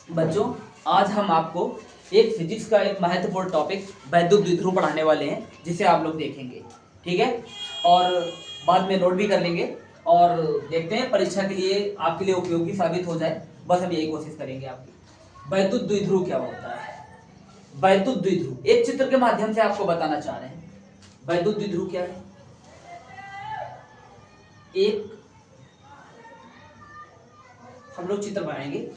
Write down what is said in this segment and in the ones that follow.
बच्चों, आज हम आपको एक फिजिक्स का एक महत्वपूर्ण टॉपिक वैद्युत द्विध्रुव पढ़ाने वाले हैं, जिसे आप लोग देखेंगे। ठीक है, और बाद में नोट भी कर लेंगे और देखते हैं परीक्षा के लिए आपके लिए उपयोगी साबित हो जाए। बस हम यही कोशिश करेंगे आपकी। वैद्युत द्विध्रुव क्या होता है? वैद्युत द्विध्रुव एक चित्र के माध्यम से आपको बताना चाह रहे हैं। वैद्युत द्विध्रुव क्या है? एक हम लोग चित्र बनाएंगे।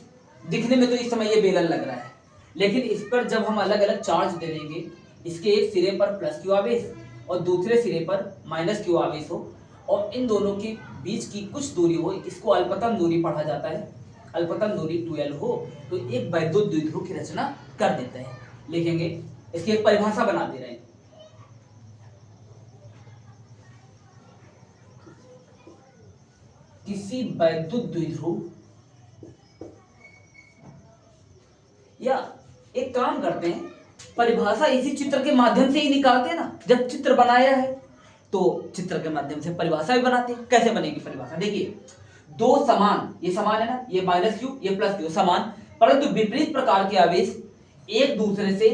दिखने में तो इस समय ये बेलन लग रहा है, लेकिन इस पर जब हम अलग अलग चार्ज दे देंगे, इसके एक सिरे पर प्लस क्यू आवेश और दूसरे सिरे पर माइनस क्यू आवेश हो और इन दोनों के बीच की कुछ दूरी हो, इसको अल्पतम दूरी पढ़ा जाता है। अल्पतम दूरी 2l हो तो एक वैद्युत द्विध्रुव की रचना कर देते हैं। लिखेंगे, इसकी एक परिभाषा बना दे रहे हैं। किसी वैद्युत द्विध्रुव, या एक काम करते हैं, परिभाषा इसी चित्र के माध्यम से ही निकालते हैं ना। जब चित्र बनाया है तो चित्र के माध्यम से परिभाषा भी बनाते हैं। कैसे बनेगी परिभाषा? देखिए, दो समान, ये समान है ना, ये माइनस क्यू ये प्लस क्यू, समान परंतु विपरीत प्रकार के आवेश एक दूसरे से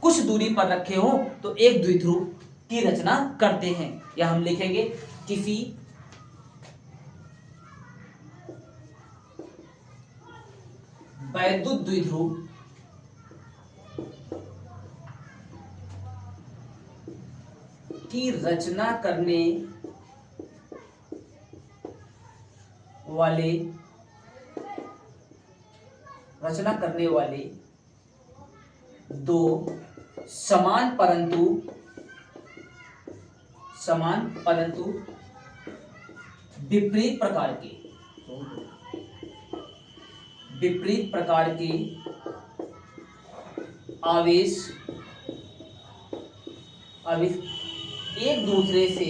कुछ दूरी पर रखे हों तो एक द्विध्रुव की रचना करते हैं। या हम लिखेंगे, किसी वैद्युत द्विध्रुव की रचना करने वाले दो समान परंतु विपरीत प्रकार के आवेश एक दूसरे से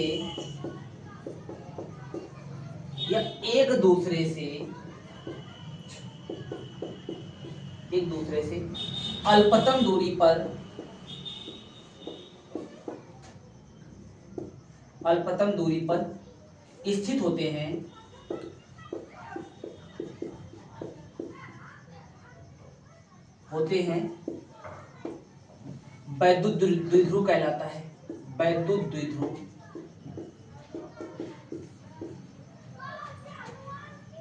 अल्पतम दूरी पर स्थित होते हैं। वैद्युत द्विध्रुव कहलाता है। वैद्युत द्विध्रुव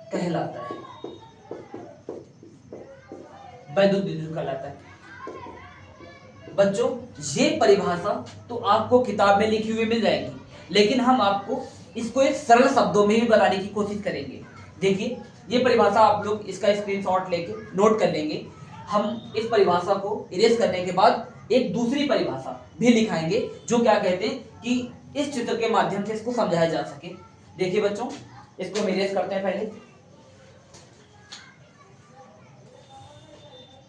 कहलाता है। बच्चों, ये परिभाषा तो आपको किताब में लिखी हुई मिल जाएगी, लेकिन हम आपको इसको एक सरल शब्दों में भी बताने की कोशिश करेंगे। देखिए, ये परिभाषा आप लोग इसका स्क्रीनशॉट लेके नोट कर लेंगे। हम इस परिभाषा को इरेज करने के बाद एक दूसरी परिभाषा भी लिखाएंगे, जो क्या कहते हैं कि इस चित्र के माध्यम से इसको समझाया जा सके। देखिए बच्चों, इसको हम इरेज करते हैं। पहले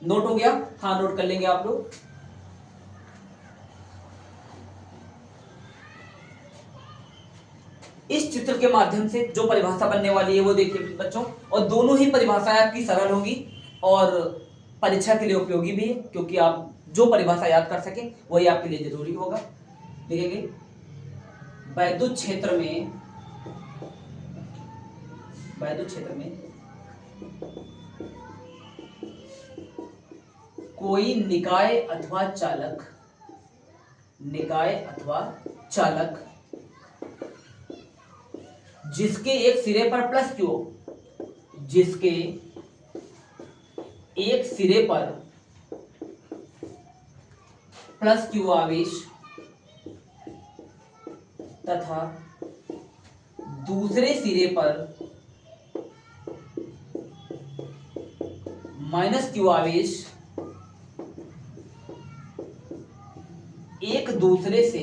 नोट हो गया? हाँ, नोट कर लेंगे आप लोग। इस चित्र के माध्यम से जो परिभाषा बनने वाली है वो देखिए बच्चों, और दोनों ही परिभाषाएं आपकी सरल होगी और परीक्षा के लिए उपयोगी भी है, क्योंकि आप जो परिभाषा याद कर सके वही आपके लिए जरूरी होगा। देखेंगे, वैद्युत क्षेत्र में कोई निकाय अथवा चालक जिसके एक सिरे पर प्लस क्यू आवेश तथा दूसरे सिरे पर माइनस क्यू आवेश एक दूसरे से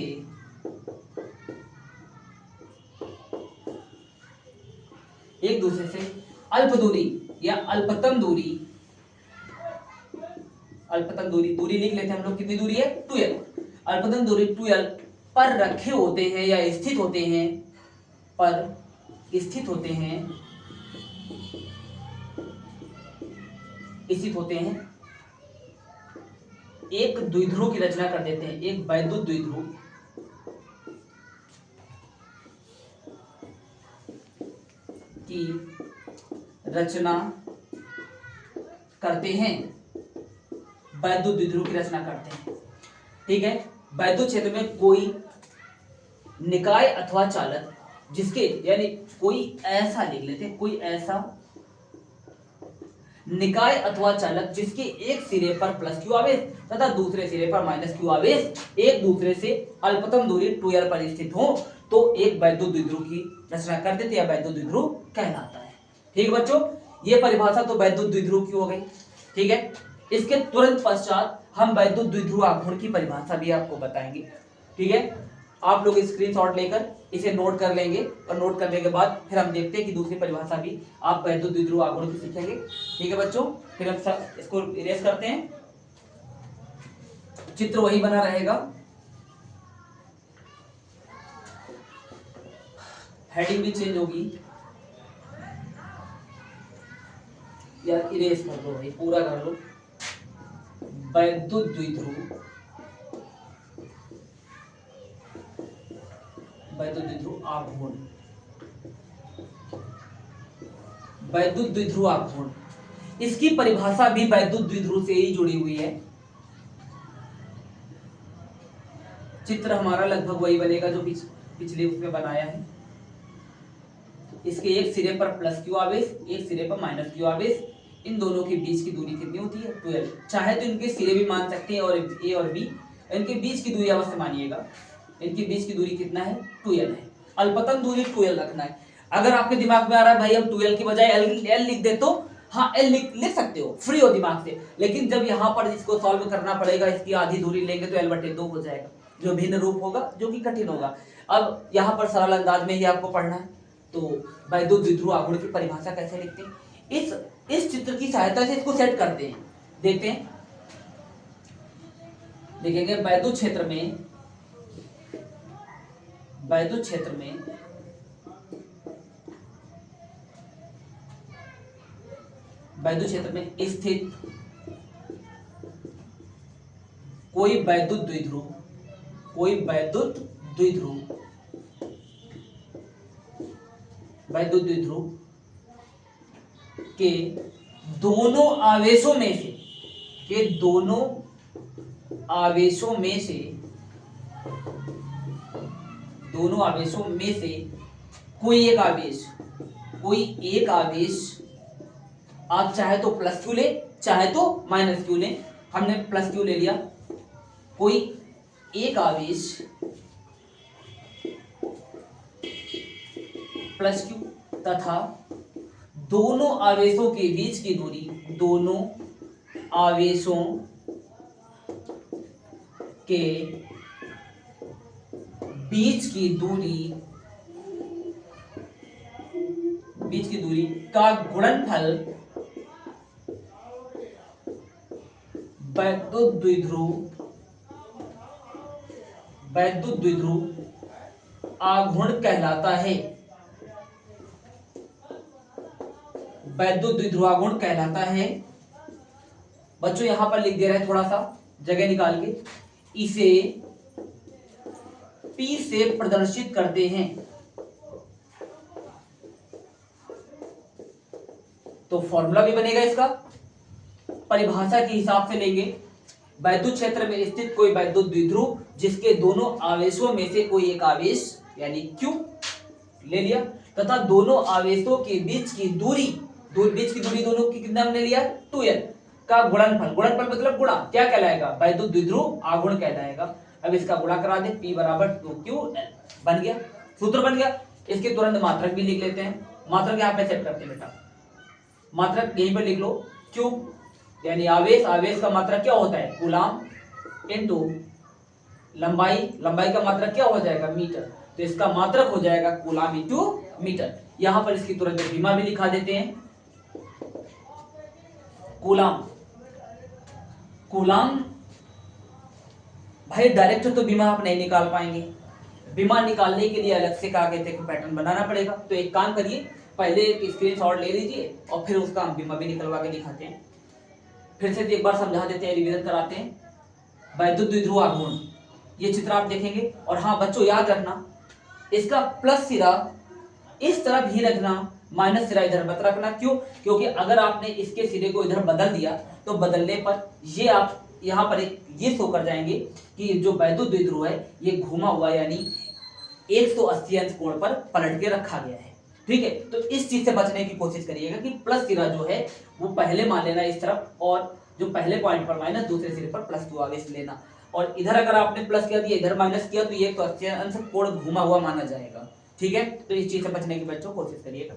अल्प दूरी या अल्पतम दूरी लिख लेते हैं हम लोग। कितनी दूरी है? 2l। अल्पतम दूरी 2l पर रखे होते हैं या स्थित होते हैं एक द्विध्रुव की रचना कर देते हैं। एक वैद्युत द्विध्रुव की रचना करते हैं। वैद्युत द्विध्रुव की रचना करते हैं। ठीक है, वैद्युत क्षेत्र में कोई निकाय अथवा चालक जिसके, यानी कोई ऐसा लिख लेते हैं, कोई ऐसा निकाय अथवा चालक जिसके एक सिरे पर प्लस क्यू आवेश तथा दूसरे सिरे पर माइनस क्यू आवेश एक दूसरे से अल्पतम दूरी 2l पर स्थित हो तो एक वैद्युत द्विध्रुव की रचना कर देते हैं, वैद्युत द्विध्रुव कहलाता है। ठीक है बच्चों, ये परिभाषा तो वैद्युत द्विध्रुव की हो गई। ठीक है, इसके तुरंत पश्चात हम वैद्युत द्विध्रुव आघूर्ण की परिभाषा भी आपको बताएंगे। ठीक है, आप लोग स्क्रीनशॉट लेकर इसे नोट कर लेंगे और नोट करने के बाद फिर हम देखते हैं कि दूसरी परिभाषा भी आप वैद्युत द्विध्रुव आघूर्ण की सीखेंगे। ठीक है बच्चों, फिर हम इसको इरेज करते हैं, चित्र वही बना रहेगा, हेडिंग भी चेंज होगी। यार इरेज कर दो भाई, पूरा कर लो। वैद्युत द्विध्रुव, वैद्युत द्विध्रुव आघूर्ण, वैद्युत द्विध्रुव आघूर्ण, इसकी परिभाषा भी वैद्युत द्विध्रुव से ही जुड़ी हुई है। चित्र हमारा लगभग वही बनेगा जो पिछले उसमें बनाया है। इसके एक सिरे पर प्लस क्यू आवेश, एक सिरे पर माइनस क्यू आवेश, इन दोनों के बीच की दूरी कितनी होती है? 2l। चाहे तो इनके सिरे भी मान सकते हैं और ए और बी, इनके बीच की दूरी अवश्य मानिएगा, इनके बीच की दूरी कितना है? 2l है। अल्पतम दूरी 2l रखना है। अगर आपके दिमाग में आ रहा है भाई हम 2l की बजाय l लिख दे, तो हाँ l लिख सकते हो, फ्री हो दिमाग से, लेकिन जब यहाँ पर इसको सॉल्व करना पड़ेगा, इसकी आधी दूरी लेंगे तो l/2 हो जाएगा, जो भिन्न रूप होगा, जो कि कठिन होगा। अब यहाँ पर सरल अंदाज में ही आपको पढ़ना है। तो वैद्युत द्विध्रुव आघूर्ण की परिभाषा कैसे लिखते हैं, इस चित्र की सहायता से इसको सेट करते हैं। देखते हैं, देखेंगे वैद्युत क्षेत्र में, वैद्युत क्षेत्र में वैद्युत क्षेत्र में स्थित कोई वैद्युत द्विध्रुव, कोई वैद्युत द्विध्रुव, वैद्युत द्विध्रुव के दोनों आवेशों में से, के दोनों आवेशों में से, दोनों आवेशों में से कोई एक आवेश, कोई एक आवेश, आप चाहे तो प्लस क्यू ले, चाहे तो माइनस क्यू ले, हमने प्लस क्यू ले लिया, कोई एक आवेश प्लस क्यू तथा दोनों आवेशों के बीच की दूरी, दोनों आवेशों के बीच की दूरी, बीच की दूरी का गुणनफल वैद्युत द्विध्रुव, वैद्युत द्विध्रुव आघूर्ण कहलाता है, वैद्युत द्विध्रुव आघूर्ण कहलाता है। बच्चों यहां पर लिख दे रहे हैं, थोड़ा सा जगह निकाल के, इसे P से प्रदर्शित करते हैं। तो फॉर्मूला भी बनेगा इसका, परिभाषा के हिसाब से लेंगे, वैद्युत क्षेत्र में स्थित कोई वैद्युत द्विध्रुव जिसके दोनों आवेशों में से कोई एक आवेश यानी Q ले लिया तथा दोनों आवेशों के बीच की दूरी, बीच की दूरी दोनों की कितना हमने लिया? 2l का गुणनफल, गुणनफल मतलब गुणा, क्या कहलाएगा? वैद्युत द्विध्रुव आघूर्ण कहलाएगा। अब इसका गुणा करा दे, P बराबर 2ql बन गया, सूत्र बन गया। इसके तुरंत मात्रक भी लिख लेते हैं, मात्रक यहाँ पे सेट करते हैं बेटा, मात्रक यहीं पर लिख लो, Q यानी आवेश, आवेश का मात्रक क्या होता है? कूलाम इनटू लंबाई, लंबाई का मात्रक क्या हो जाएगा? मीटर, तो इसका मात्रक हो जाएगा कूलाम इनटू मीटर। यहां पर इसकी तुरंत विमा भी लिखा देते हैं, कूलाम, कूलाम भाई डायरेक्ट तो बीमा आप नहीं निकाल पाएंगे, बीमा निकालने के लिए अलग से क्या कहते हैं पैटर्न बनाना पड़ेगा। तो एक काम करिए, पहले एक स्क्रीनशॉट ले लीजिए और फिर उसका हम बीमा भी निकलवा के दिखाते हैं। फिर से एक बार समझा देते हैं, रिवीजन कराते हैं। वैद्युत द्विध्रुव आघूर्ण, ये चित्र आप देखेंगे, और हाँ बच्चों याद रखना, इसका प्लस सिरा इस तरफ ही रखना, माइनस सिरा इधर मत रखना। क्यों? क्योंकि अगर आपने इसके सिरे को इधर बदल दिया तो बदलने पर ये आप यहाँ पर एक ये शो कर जाएंगे कि जो वैद्युत द्विध्रुव है ये घूमा हुआ यानी 180 अंश कोण पर पलट के रखा गया है। ठीक है, तो इस चीज से बचने की कोशिश करिएगा कि प्लस सिरा जो है वो पहले मान लेना इस तरफ, और जो पहले पॉइंट पर माइनस दूसरे सिरे पर +2 आवेश लेना, और इधर अगर आपने प्लस किया दिया इधर माइनस किया तो ये 180 अंश कोण घूमा हुआ माना जाएगा। ठीक है, तो इस चीज से बचने की बच्चों कोशिश करिएगा।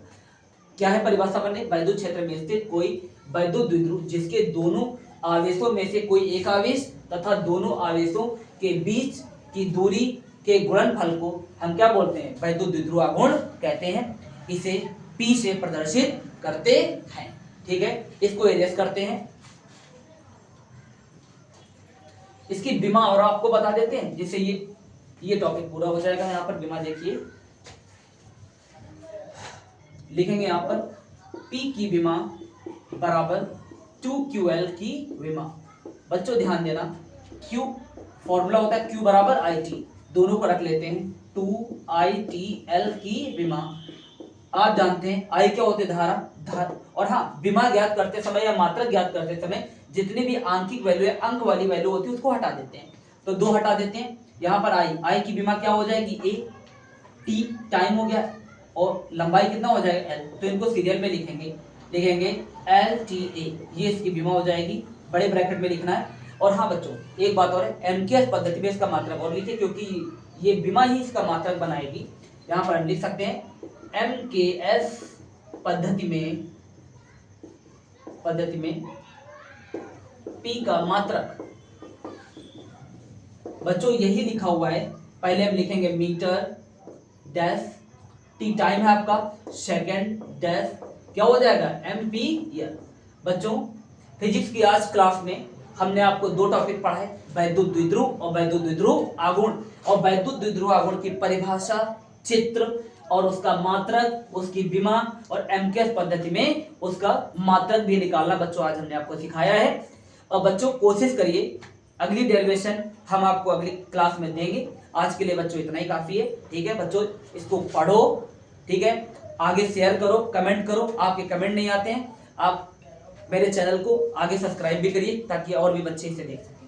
क्या है परिभाषा करने, वैद्युत क्षेत्र में स्थित कोई वैद्युत द्विध्रुव जिसके दोनों आवेशों में से कोई एक आवेश तथा दोनों आवेशों के बीच की दूरी के गुणनफल को हम क्या बोलते हैं, वैद्युत द्विध्रुवाघूर्ण कहते हैं। इसे P से प्रदर्शित करते हैं। ठीक है, इसको इरेज करते हैं। इसकी विमा और आपको बता देते हैं जिससे ये टॉपिक पूरा हो जाएगा। यहाँ पर विमा देखिए, लिखेंगे यहाँ पर P की विमा बराबर 2QL की विमा। बच्चों ध्यान देना, Q फॉर्मूला होता है Q बराबर IT, दोनों को रख लेते हैं 2ITL की विमा। आप जानते हैं I क्या होते हैं, धारा। और हाँ, विमा ज्ञात करते समय या मात्रक ज्ञात करते समय जितनी भी आंकिक वैल्यू है, अंक वाली वैल्यू होती है, उसको हटा देते हैं। तो 2 हटा देते हैं। यहाँ पर I की विमा क्या हो जाएगी A, T टाइम हो गया और लंबाई कितना हो जाएगा L, तो इनको सीरियल में लिखेंगे LTA, ये इसकी विमा हो जाएगी, बड़े ब्रैकेट में लिखना है। और हाँ बच्चों, एक बात और है, MKS पद्धति में इसका मात्रक और लिखिए क्योंकि ये विमा ही इसका मात्रक बनाएगी। यहाँ पर हम लिख सकते हैं MKS पद्धति में P का मात्रक। बच्चों यही लिखा हुआ है, पहले हम लिखेंगे मीटर डैश, T टाइम है आपका, सेकेंड डैश, क्या हो जाएगा एम्पीयर। बच्चों फिजिक्स की आज क्लास में हमने आपको 2 टॉपिक पढ़ाए, वैद्युत द्विध्रुव और वैद्युत द्विध्रुव आघूर्ण, और वैद्युत द्विध्रुव आघूर्ण की परिभाषा, चित्र और उसका मात्रक, उसकी विमा, और MKS पद्धति में उसका मात्रक भी निकालना बच्चों आज हमने आपको सिखाया है। और बच्चों कोशिश करिए, अगली डेरिवेशन हम आपको अगली क्लास में देंगे। आज के लिए बच्चों इतना ही काफी है। ठीक है बच्चों, इसको पढ़ो, ठीक है, आगे शेयर करो, कमेंट करो। आपके कमेंट नहीं आते हैं, आप मेरे चैनल को आगे सब्सक्राइब भी करिए ताकि और भी बच्चे इसे देख सकें।